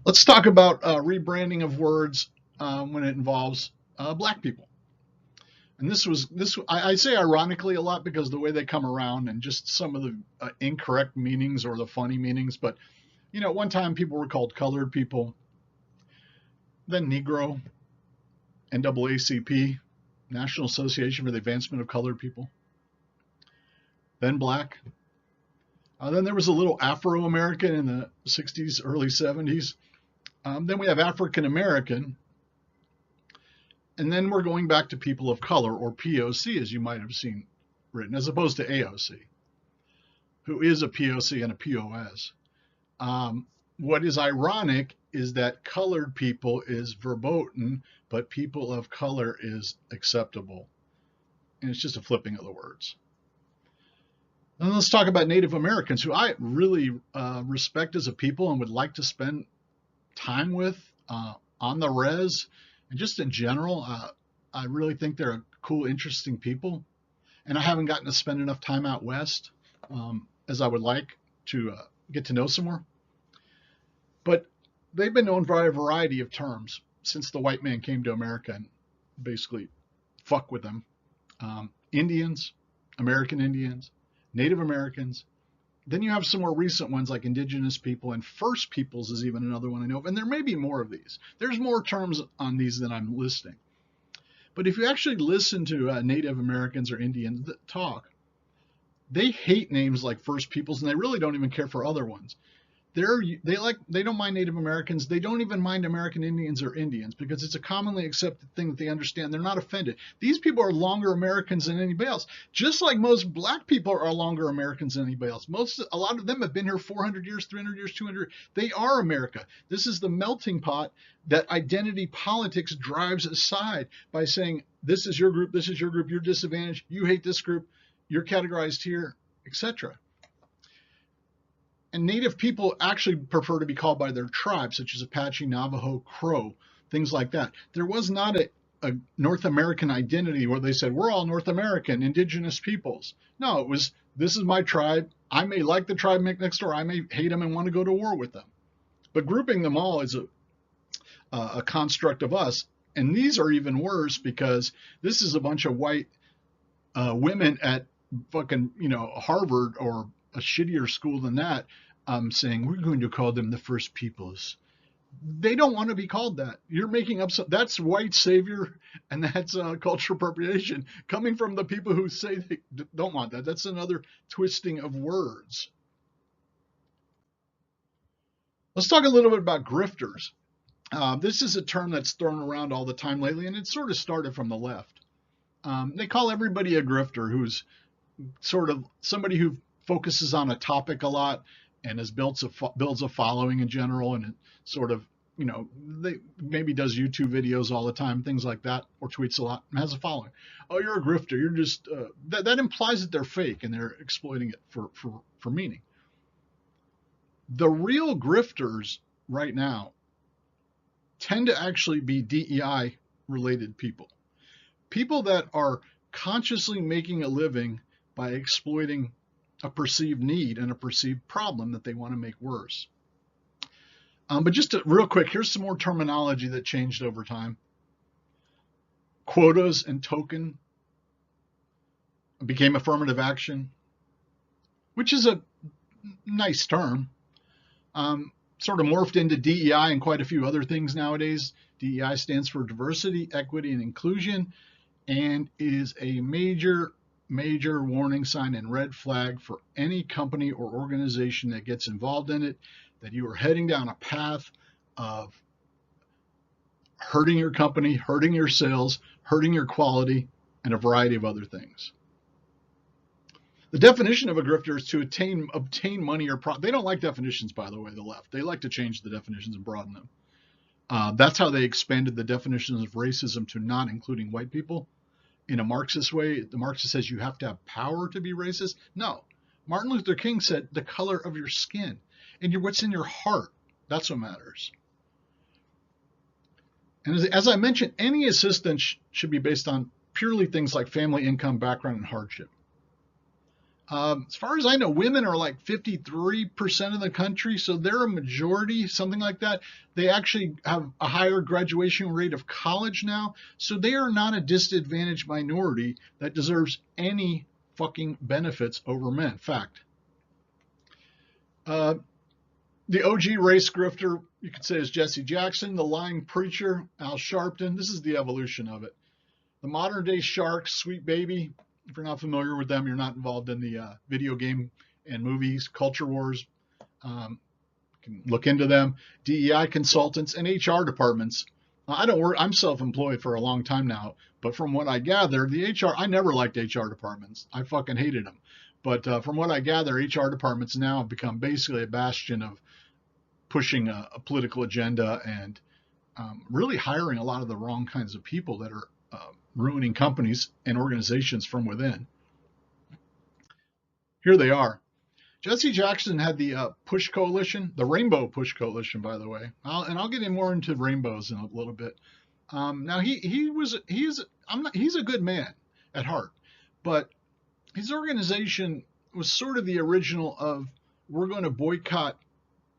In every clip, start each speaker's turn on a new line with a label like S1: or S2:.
S1: Let's talk about rebranding of words when it involves black people. And I say ironically a lot because the way they come around and just some of the incorrect meanings or the funny meanings. But at one time people were called colored people, then Negro, NAACP, National Association for the Advancement of Colored People, then black. Then there was a little Afro American in the 60s, early 70s. Then we have African American. And then we're going back to people of color, or POC, as you might have seen written, as opposed to AOC, who is a POC and a POS. What is ironic is that colored people is verboten, but people of color is acceptable. And it's just a flipping of the words. And let's talk about Native Americans, who I really respect as a people and would like to spend time with on the res. And just in general, I really think they're a cool, interesting people. And I haven't gotten to spend enough time out west as I would like to get to know some more. But they've been known by a variety of terms since the white man came to America and basically fuck with them. Indians, American Indians, Native Americans. Then you have some more recent ones like indigenous people, and first peoples is even another one I know of. And there may be more of these. There's more terms on these than I'm listing. But if you actually listen to Native Americans or Indians that talk, they hate names like first peoples, and they really don't even care for other ones. They don't mind Native Americans. They don't even mind American Indians or Indians because it's a commonly accepted thing that they understand. They're not offended. These people are longer Americans than anybody else. Just like most black people are longer Americans than anybody else. A lot of them have been here 400 years, 300 years, 200. They are America. This is the melting pot that identity politics drives aside by saying this is your group, you're disadvantaged, you hate this group, you're categorized here, etc. And Native people actually prefer to be called by their tribe, such as Apache, Navajo, Crow, things like that. There was not a North American identity where they said, we're all North American, indigenous peoples. No, it was, this is my tribe. I may like the tribe next door. I may hate them and want to go to war with them. But grouping them all is a construct of us. And these are even worse because this is a bunch of white women at fucking, Harvard or a shittier school than that, saying we're going to call them the first peoples. They don't want to be called that. You're making up that's white savior and that's cultural appropriation coming from the people who say they don't want that. That's another twisting of words. Let's talk a little bit about grifters. This is a term that's thrown around all the time lately, and it sort of started from the left. They call everybody a grifter who's sort of somebody who focuses on a topic a lot and has builds a following in general, and it sort of they maybe does YouTube videos all the time, things like that, or tweets a lot and has a following. Oh, you're a grifter. You're just that implies that they're fake and they're exploiting it for meaning. The real grifters right now tend to actually be DEI related people that are consciously making a living by exploiting a perceived need and a perceived problem that they want to make worse. But just real quick, here's some more terminology that changed over time. Quotas and token became affirmative action, which is a nice term. Sort of morphed into DEI and quite a few other things nowadays. DEI stands for diversity, equity, and inclusion, and is a major warning sign and red flag for any company or organization that gets involved in it, that you are heading down a path of hurting your company, hurting your sales, hurting your quality, and a variety of other things. The definition of a grifter is to obtain money or profit. They don't like definitions, by the way, the left. They like to change the definitions and broaden them. That's how they expanded the definitions of racism to not including white people. In a Marxist way, the Marxist says you have to have power to be racist. No. Martin Luther King said the color of your skin and what's in your heart. That's what matters. And as I mentioned, any assistance should be based on purely things like family, income, background, and hardship. As far as I know, women are like 53% of the country, so they're a majority, something like that. They actually have a higher graduation rate of college now, so they are not a disadvantaged minority that deserves any fucking benefits over men. Fact. Uh, the OG race grifter, you could say, is Jesse Jackson. The lying preacher, Al Sharpton. This is the evolution of it. The modern day sharks, Sweet Baby. If you're not familiar with them, you're not involved in the video game and movies, culture wars. You can look into them. DEI consultants and HR departments. I don't work. I'm self-employed for a long time now, but from what I gather, I never liked HR departments. I fucking hated them. But from what I gather, HR departments now have become basically a bastion of pushing a political agenda and really hiring a lot of the wrong kinds of people that are ruining companies and organizations from within. Here they are. Jesse Jackson had the Push Coalition, the Rainbow Push Coalition, by the way. I'll get in more into rainbows in a little bit. Now he's a good man at heart, but his organization was sort of the original of, we're going to boycott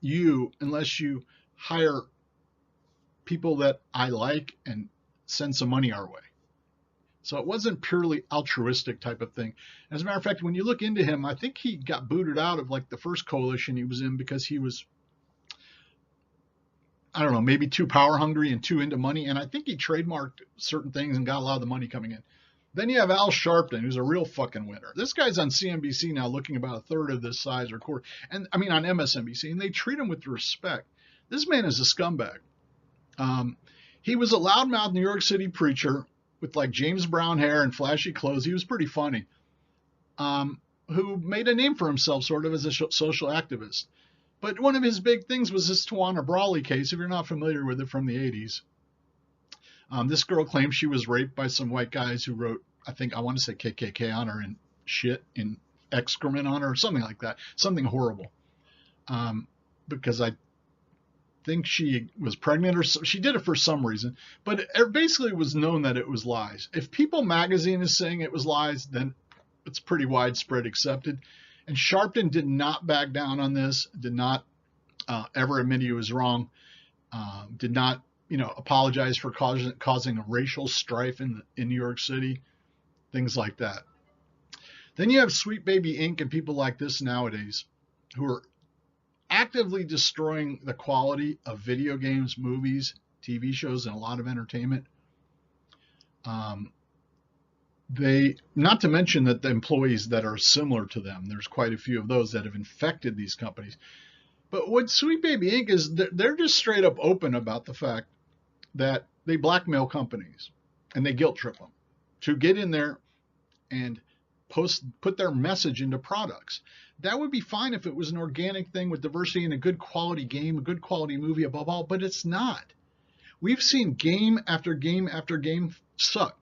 S1: you unless you hire people that I like and send some money our way. So it wasn't purely altruistic type of thing. As a matter of fact, when you look into him, I think he got booted out of like the first coalition he was in because he was, I don't know, maybe too power hungry and too into money. And I think he trademarked certain things and got a lot of the money coming in. Then you have Al Sharpton, who's a real fucking winner. This guy's on CNBC now, looking about a third of this size or quarter. And I mean on MSNBC, and they treat him with respect. This man is a scumbag. He was a loudmouth New York City preacher with like James Brown hair and flashy clothes. He was pretty funny. Who made a name for himself sort of as a social activist. But one of his big things was this Tawana Brawley case, if you're not familiar with it, from the 80s. This girl claims she was raped by some white guys who wrote, I want to say KKK on her and shit in excrement on her or something like that. Something horrible. Because I think she was pregnant or so. She did it for some reason, but it basically was known that it was lies. If People magazine is saying it was lies, then it's pretty widespread accepted. And Sharpton did not back down on this, did not ever admit he was wrong, did not, apologize for causing a racial strife in New York City, things like that. Then you have Sweet Baby Inc. and people like this nowadays who are actively destroying the quality of video games, movies, TV shows, and a lot of entertainment. Not to mention that the employees that are similar to them, there's quite a few of those that have infected these companies. But what Sweet Baby Inc. is, they're just straight up open about the fact that they blackmail companies and they guilt trip them to get in there and put their message into products. That would be fine if it was an organic thing with diversity and a good quality game, a good quality movie above all, but it's not. We've seen game after game after game suck.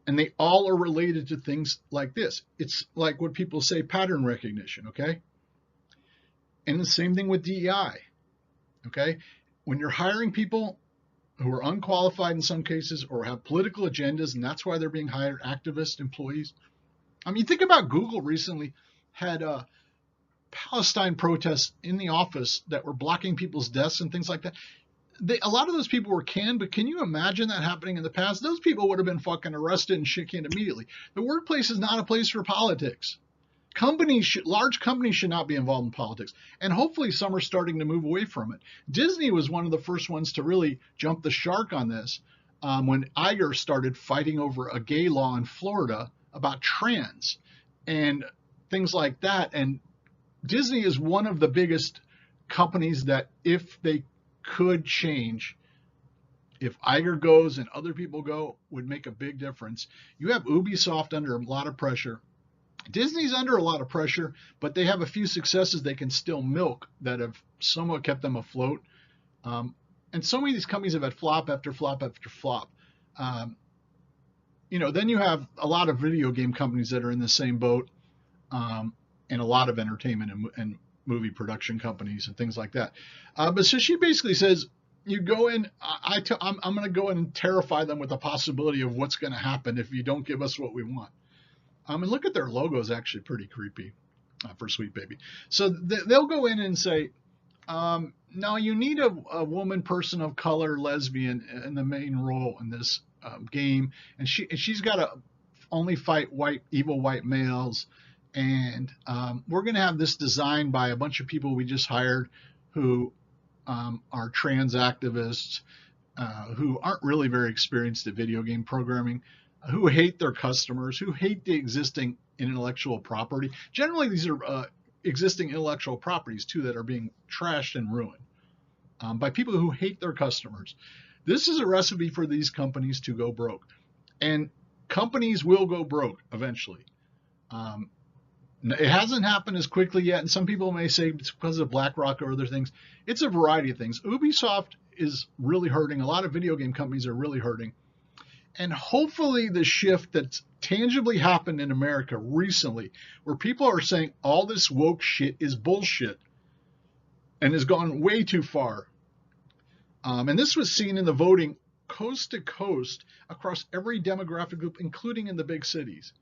S1: And they all are related to things like this. It's like what people say, pattern recognition, okay? And the same thing with DEI, okay? When you're hiring people who are unqualified in some cases or have political agendas, and that's why they're being hired, activist employees. I mean, think about Google recently had Palestine protests in the office that were blocking people's desks and things like that. A lot of those people were canned, but can you imagine that happening in the past? Those people would have been fucking arrested and shit canned immediately. The workplace is not a place for politics. Large companies should not be involved in politics. And hopefully some are starting to move away from it. Disney was one of the first ones to really jump the shark on this when Iger started fighting over a gay law in Florida about trans and things like that. And Disney is one of the biggest companies that if they could change, if Iger goes and other people go, would make a big difference. You have Ubisoft under a lot of pressure. Disney's under a lot of pressure, but they have a few successes they can still milk that have somewhat kept them afloat. And so many of these companies have had flop after flop after flop. Then you have a lot of video game companies that are in the same boat, and a lot of entertainment and movie production companies and things like that. But so she basically says, you go in, I'm going to go in and terrify them with the possibility of what's going to happen if you don't give us what we want. And look at their logo, is actually pretty creepy for Sweet Baby. So they'll go in and say, no, you need a woman, person of color, lesbian in the main role in this game, and she's got to only fight evil white males, and we're going to have this designed by a bunch of people we just hired who are trans activists who aren't really very experienced at video game programming, who hate their customers, who hate the existing intellectual property. Generally, these are existing intellectual properties too that are being trashed and ruined by people who hate their customers. This is a recipe for these companies to go broke, and companies will go broke eventually. It hasn't happened as quickly yet, and some people may say it's because of BlackRock or other things. It's a variety of things. Ubisoft is really hurting. A lot of video game companies are really hurting. And hopefully the shift that's tangibly happened in America recently, where people are saying all this woke shit is bullshit and has gone way too far. And this was seen in the voting coast to coast across every demographic group, including in the big cities.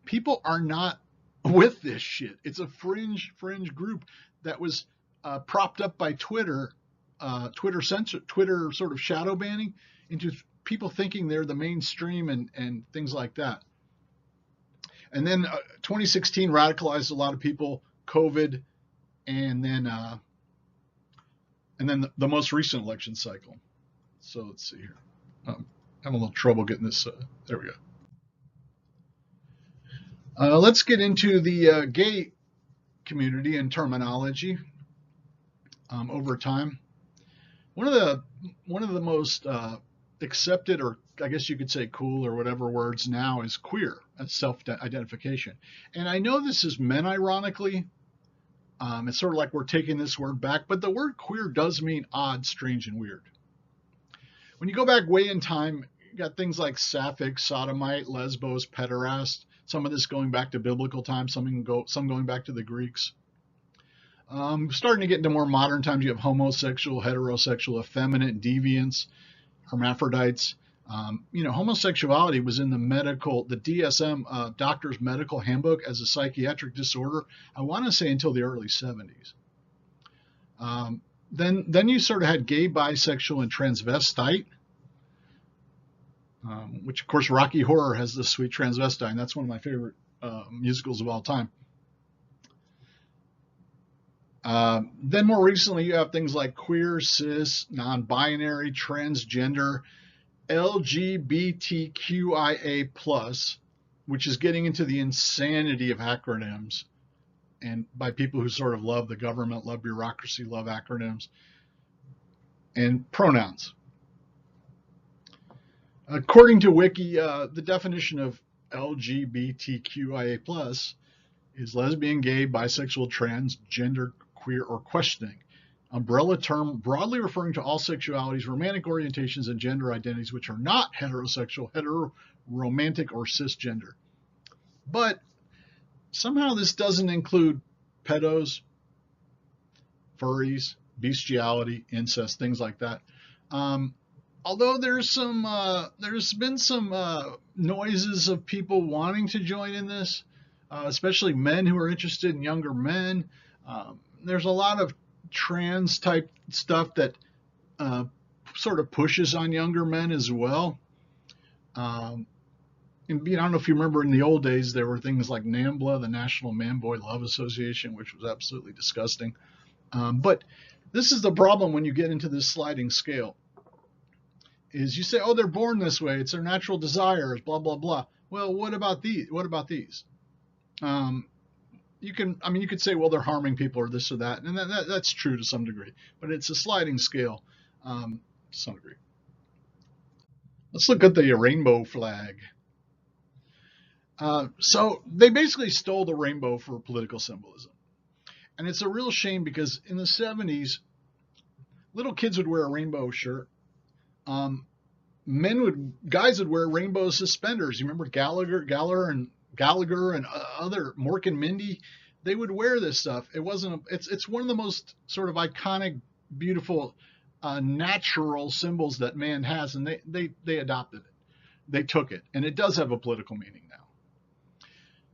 S1: People are not with this shit. It's a fringe group that was propped up by Twitter sort of shadow banning into people thinking they're the mainstream and things like that. And then 2016 radicalized a lot of people, COVID, and then the most recent election cycle. So let's see here. I'm having a little trouble getting this. There we go. Let's get into the gay community and terminology over time. One of the most accepted, or I guess you could say cool or whatever words now, is queer as self-identification. And I know this is meant ironically. It's sort of like we're taking this word back, but the word queer does mean odd, strange, and weird. When you go back way in time, you got things like sapphic, sodomite, lesbos, pederast. Some of this going back to biblical times, some going back to the Greeks. Starting to get into more modern times, you have homosexual, heterosexual, effeminate, deviants, hermaphrodites. Homosexuality was in the DSM, Doctor's Medical Handbook, as a psychiatric disorder, I want to say until the early 70s. Then you sort of had gay, bisexual, and transvestite, which, of course, Rocky Horror has this sweet transvestite, and that's one of my favorite musicals of all time. Then more recently, you have things like queer, cis, non-binary, transgender, LGBTQIA+, which is getting into the insanity of acronyms, and by people who sort of love the government, love bureaucracy, love acronyms, and pronouns. According to Wiki, the definition of LGBTQIA+ is lesbian, gay, bisexual, transgender, queer, or questioning. Umbrella term broadly referring to all sexualities, romantic orientations, and gender identities which are not heterosexual, heteroromantic, or cisgender. But somehow this doesn't include pedos, furries, bestiality, incest, things like that. Although there's been some noises of people wanting to join in this, especially men who are interested in younger men. There's a lot of trans type stuff that sort of pushes on younger men as well. And I don't know if you remember, in the old days there were things like NAMBLA, the National Man Boy Love Association, which was absolutely disgusting. But this is the problem when you get into this sliding scale, is you say, oh, they're born this way, it's their natural desires, blah blah blah. Well, what about these? You could say, well, they're harming people or this or that, and that's true to some degree, but it's a sliding scale to some degree. Let's look at the rainbow flag. So they basically stole the rainbow for political symbolism, and it's a real shame because in the 70s, little kids would wear a rainbow shirt. Guys would wear rainbow suspenders. You remember Gallagher and other Mork and Mindy, they would wear this stuff. It's one of the most sort of iconic, beautiful, natural symbols that man has, and they adopted it. They took it, and it does have a political meaning now.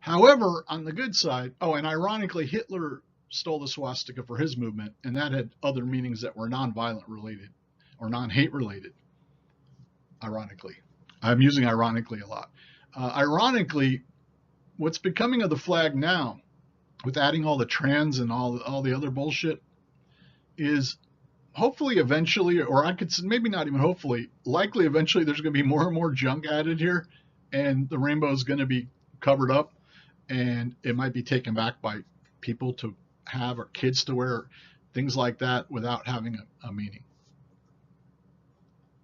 S1: However, on the good side, oh, and ironically, Hitler stole the swastika for his movement, and that had other meanings that were non-violent related or non-hate related. Ironically, I'm using ironically a lot. Ironically, what's becoming of the flag now, with adding all the trans and all the other bullshit, is hopefully eventually, or I could maybe not even hopefully, likely eventually, there's going to be more and more junk added here, and the rainbow is going to be covered up, and it might be taken back by people to have or kids to wear, things like that, without having a meaning.